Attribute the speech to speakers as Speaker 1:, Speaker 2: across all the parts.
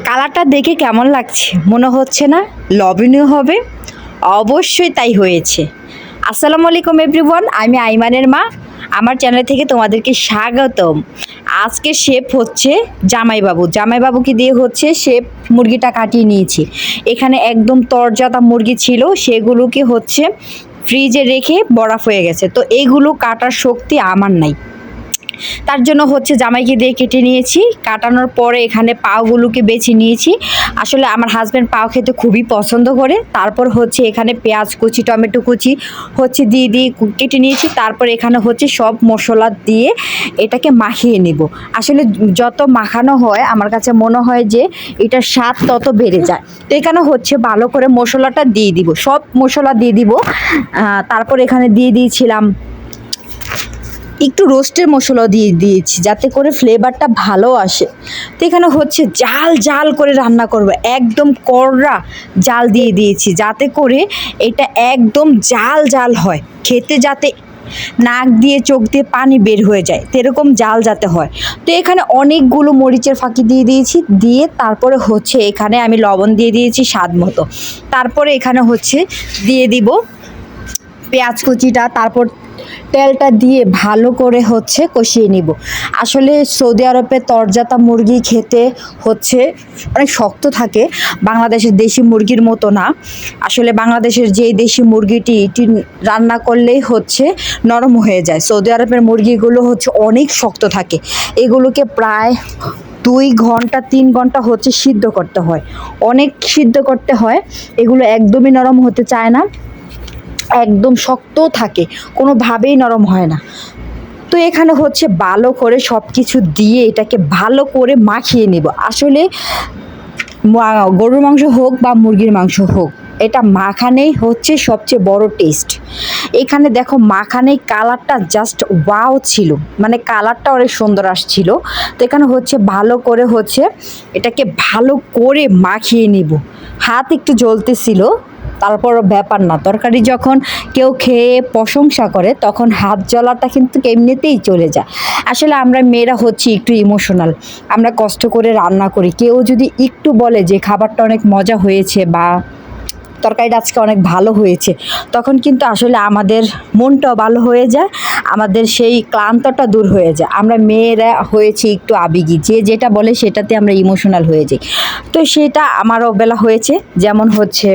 Speaker 1: কালারটা দেখে কেমন লাগছে? মনে হচ্ছে না লবণীয় হবে? অবশ্যই তাই হয়েছে। আসসালামু আলাইকুম এভরিওয়ান, আমি আইমানের মা। আমার চ্যানেল থেকে তোমাদেরকে স্বাগতম। আজকে শেফ হচ্ছে জামাইবাবু। জামাইবাবুকে দিয়ে হচ্ছে শেফ মুরগিটা কাটিয়ে নিয়েছি। এখানে একদম তরজাদা মুরগি ছিল, সেগুলোকে হচ্ছে ফ্রিজে রেখে বরফ হয়ে গেছে। তো এইগুলো কাটার শক্তি আমার নাই, তার জন্য হচ্ছে জামাইকে দিয়ে কেটে নিয়েছি। কাটানোর পরে এখানে পাওগুলোকে বেছে নিয়েছি। আসলে আমার হাজব্যান্ড পাও খেতে খুবই পছন্দ করে। তারপর হচ্ছে এখানে পেঁয়াজ কুচি, টমেটো কুচি হচ্ছে দিয়ে কেটে নিয়েছি। তারপর এখানে হচ্ছে সব মশলা দিয়ে এটাকে মাখিয়ে নিব। আসলে যত মাখানো হয় আমার কাছে মনে হয় যে এটার স্বাদ তত বেড়ে যায়। তো এখানে হচ্ছে ভালো করে মশলাটা দিয়ে দিব, সব মশলা দিয়ে দিব। তারপর এখানে দিয়ে দিয়েছিলাম একটু রোস্টের মশলা দিয়ে দিয়েছি যাতে করে ফ্লেভারটা ভালো আসে। তো এখানে হচ্ছে জাল জাল করে রান্না করবো, একদম কড়া জাল দিয়ে দিয়েছি যাতে করে এটা একদম জাল জাল হয়, খেতে যাতে নাক দিয়ে চোখ দিয়ে পানি বের হয়ে যায় সেরকম জাল যাতে হয়। তো এখানে অনেকগুলো মরিচের ফাঁকি দিয়ে দিয়েছি, দিয়ে তারপরে হচ্ছে এখানে আমি লবণ দিয়ে দিয়েছি স্বাদ মতো। তারপরে এখানে হচ্ছে দিয়ে দিব পেঁয়াজ কুচিটা, তারপর তেলটা দিয়ে ভালো করে হচ্ছে কষিয়ে নিব। আসলে সৌদি আরবে তরজাতা মুরগি খেতে হচ্ছে অনেক শক্ত থাকে, বাংলাদেশের দেশি মুরগির মতো না। আসলে বাংলাদেশের যেই দেশি মুরগিটি এটি রান্না করলেই হচ্ছে নরম হয়ে যায়, সৌদি আরবের মুরগিগুলো হচ্ছে অনেক শক্ত থাকে। এগুলোকে প্রায় 2 ঘন্টা 3 ঘন্টা হচ্ছে সিদ্ধ করতে হয়, অনেক সিদ্ধ করতে হয়। এগুলো একদমই নরম হতে চায় না, একদম শক্ত থাকে, কোনোভাবেই নরম হয় না। তো এখানে হচ্ছে ভালো করে সব কিছু দিয়ে এটাকে ভালো করে মাখিয়ে নিব। আসলে গরুর মাংস হোক বা মুরগির মাংস হোক, এটা মাখানেই হচ্ছে সবচেয়ে বড় টেস্ট। এখানে দেখো মাখানেই কালারটা জাস্ট ওয়াও ছিল, মানে কালারটা অনেক সুন্দর আসছিল। তো এখানে হচ্ছে ভালো করে হচ্ছে এটাকে ভালো করে মাখিয়ে নিব। হাত একটু জ্বলতেছিল, তারপরও ব্যাপার না, তরকারি যখন কেউ খেয়ে প্রশংসা করে তখন হাত জ্বলাটা কিন্তু এমনিতেই চলে যায়। আসলে আমরা মেয়েরা হচ্ছে একটু ইমোশনাল, আমরা কষ্ট করে রান্না করি। কেউ যদি একটু বলে যে খাবারটা অনেক মজা হয়েছে বা তরকারিটা আজকে অনেক ভালো হয়েছে, তখন কিন্তু আসলে আমাদের মনটাও ভালো হয়ে যায়, আমাদের সেই ক্লান্তটা দূর হয়ে যায়। আমরা মেয়েরা হয়েছি একটু আবেগী, যে যেটা বলে সেটাতে আমরা ইমোশনাল হয়ে যাই। তো সেটা আমারও বেলা হয়েছে, যেমন হচ্ছে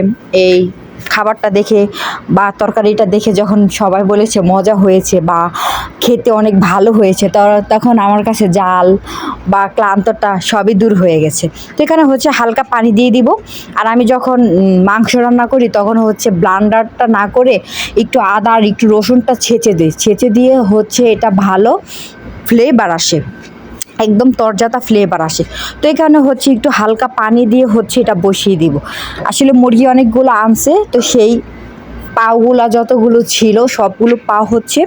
Speaker 1: এই খাবারটা দেখে বা তরকারিটা দেখে যখন সবাই বলেছে মজা হয়েছে বা খেতে অনেক ভালো হয়েছে, তখন আমার কাছে জাল বা ক্লান্তটা সবই দূর হয়ে গেছে। তো এখানে হচ্ছে হালকা পানি দিয়ে দিব। আর আমি যখন মাংস রান্না করি তখন হচ্ছে ব্লান্ডারটা না করে একটু আদা আর একটু রসুনটা ছেঁচে দিয়ে হচ্ছে এটা ভালো ফ্লেভার আসে, একদম তরজাতা ফ্লেভার আসে। তো এখানে হচ্ছে একটু হালকা পানি দিয়ে হচ্ছে এটা বসিয়ে দিব। আসলে মুরগি অনেকগুলো আনছে, তো সেই পাওগুলা যতগুলো ছিল সবগুলো পাও হচ্ছে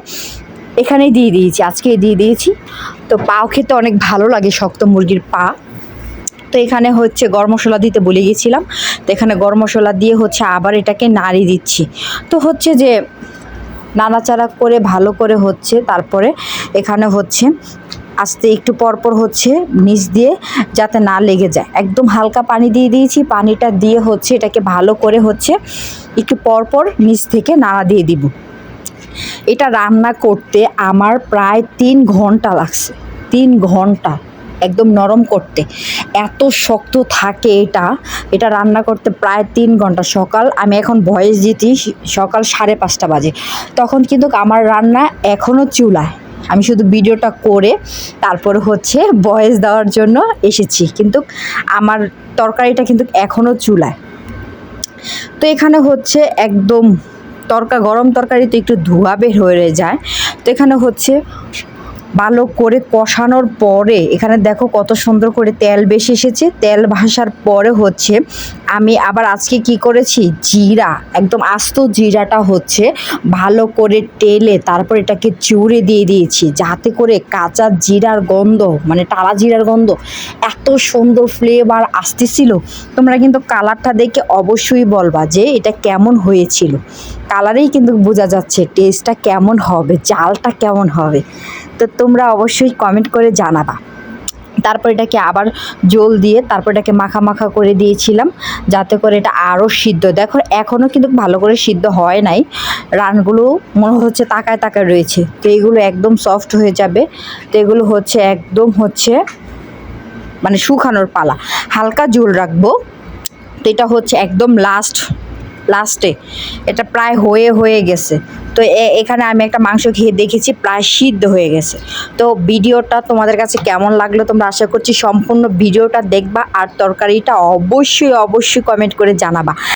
Speaker 1: এখানেই দিয়ে দিয়েছি, আজকে দিয়ে দিয়েছি। তো পাও খেতে অনেক ভালো লাগে, শক্ত মুরগির পা। তো এখানে হচ্ছে গরম মশলা দিতে ভুলে গেছিলাম, তো এখানে গরম মশলা দিয়ে হচ্ছে আবার এটাকে নাড়িয়ে দিচ্ছি। তো হচ্ছে যে নাড়াচাড়া করে ভালো করে হচ্ছে, তারপরে এখানে হচ্ছে আস্তে একটু পরপর হচ্ছে নিচ দিয়ে যাতে না লেগে যায়, একদম হালকা পানি দিয়ে দিয়েছি। পানিটা দিয়ে হচ্ছে এটাকে ভালো করে হচ্ছে একটু পরপর নিচ থেকে নাড়া দিয়ে দিব। এটা রান্না করতে আমার প্রায় 3 ঘন্টা লাগছে, 3 ঘন্টা একদম নরম করতে, এত শক্ত থাকে এটা রান্না করতে প্রায় 3 ঘন্টা। আমি এখন ভয়েস দিচ্ছি সকাল 5:30 বাজে, তখন কিন্তু আমার রান্না এখনও চুলায়। আমি শুধু ভিডিওটা করে তারপরে হচ্ছে ভয়েস দেওয়ার জন্য এসেছি, কিন্তু আমার তরকারিটা কিন্তু এখনও চুলায়। তো এখানে হচ্ছে একদম গরম তরকারিতে একটু ধোঁয়া বের হয়ে যায়। তো এখানে হচ্ছে ভালো করে কষানোর পরে এখানে দেখো কত সুন্দর করে তেল বেশি এসেছে। তেল ভাসার পরে হচ্ছে আমি আবার আজকে কি করেছি, জিরা, একদম আস্ত জিরাটা হচ্ছে ভালো করে টেলে তারপর এটাকে চুড়ে দিয়ে দিয়েছি, যাতে করে কাঁচা জিরার গন্ধ, মানে টালা জিরার গন্ধ এত সুন্দর ফ্লেভার আসতেছিল। তোমরা কিন্তু কালারটা দেখে অবশ্যই বলবা যে এটা কেমন হয়েছিল। কালারেই কিন্তু বোঝা যাচ্ছে টেস্টটা কেমন হবে, জালটা কেমন হবে। তো তোমরা অবশ্যই কমেন্ট করে জানাবা। তারপর এটাকে আবার জল দিয়ে তারপর এটাকে মাখা মাখা করে দিয়েছিলাম, যাতে করে এটা আরও সিদ্ধ। দেখো এখনও কিন্তু ভালো করে সিদ্ধ হয় নাই, রানগুলো মনে হচ্ছে তাকায় তাকায় রয়েছে। তো এগুলো একদম সফট হয়ে যাবে। তো এগুলো হচ্ছে একদম হচ্ছে মানে শুকানোর পালা, হালকা ঝোল রাখবো। তো এটা হচ্ছে একদম লাস্টে এটা প্রায় হয়ে গেছে। তো এখানে আমি একটা মাংস খেয়ে দেখেছি প্রায় সিদ্ধ হয়ে গেছে। তো ভিডিওটা তোমাদের কাছে কেমন লাগলো তোমরা আশা করছি সম্পূর্ণ ভিডিওটা দেখবা, আর তরকারিটা অবশ্যই কমেন্ট করে জানাবা।